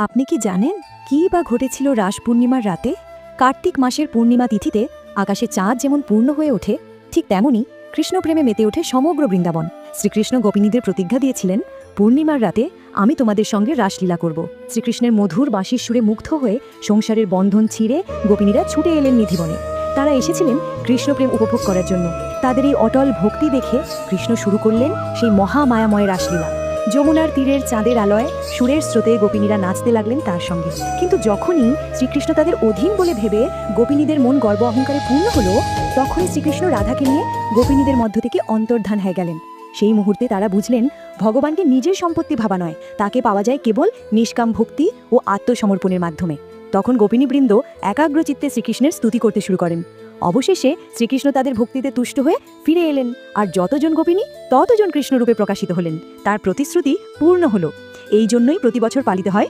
আপনি কি জানেন কী বা ঘটেছিল রাস পূর্ণিমার রাতে? কার্তিক মাসের পূর্ণিমা তিথিতে আকাশে চাঁদ যেমন পূর্ণ হয়ে ওঠে, ঠিক তেমনই কৃষ্ণপ্রেমে মেতে ওঠে সমগ্র বৃন্দাবন। শ্রীকৃষ্ণ গোপিনীদের প্রতিজ্ঞা দিয়েছিলেন, পূর্ণিমার রাতে আমি তোমাদের সঙ্গে রাসলীলা করব। শ্রীকৃষ্ণের মধুর বাঁশির সুরে মুগ্ধ হয়ে সংসারের বন্ধন ছিঁড়ে গোপিনীরা ছুটে এলেন নিধিবনে। তারা এসেছিলেন কৃষ্ণপ্রেম উপভোগ করার জন্য। তাদের এই অটল ভক্তি দেখে কৃষ্ণ শুরু করলেন সেই মহামায়াময় রাসলীলা। যমুনার তীরের চাঁদের আলোয় সুরের স্রোতে গোপিনীরা নাচতে লাগলেন তার সঙ্গে। কিন্তু যখনই শ্রীকৃষ্ণ তাদের অধীন বলে ভেবে গোপিনীদের মন গর্ব অহংকারে পূর্ণ হলো, তখনই শ্রীকৃষ্ণ রাধাকে নিয়ে গোপিনীদের মধ্য থেকে অন্তর্ধান হয়ে গেলেন। সেই মুহূর্তে তারা বুঝলেন, ভগবানকে নিজের সম্পত্তি ভাবা নয়, তাকে পাওয়া যায় কেবল নিষ্কাম ভক্তি ও আত্মসমর্পণের মাধ্যমে। তখন গোপিনীবৃন্দ একাগ্রচিত্তে শ্রীকৃষ্ণের স্তুতি করতে শুরু করেন। অবশেষে শ্রীকৃষ্ণ তাদের ভক্তিতে তুষ্ট হয়ে ফিরে এলেন, আর যতজন গোপিনী ততজন কৃষ্ণরূপে প্রকাশিত হলেন। তার প্রতিশ্রুতি পূর্ণ হলো। এই জন্যই প্রতি বছর পালিত হয়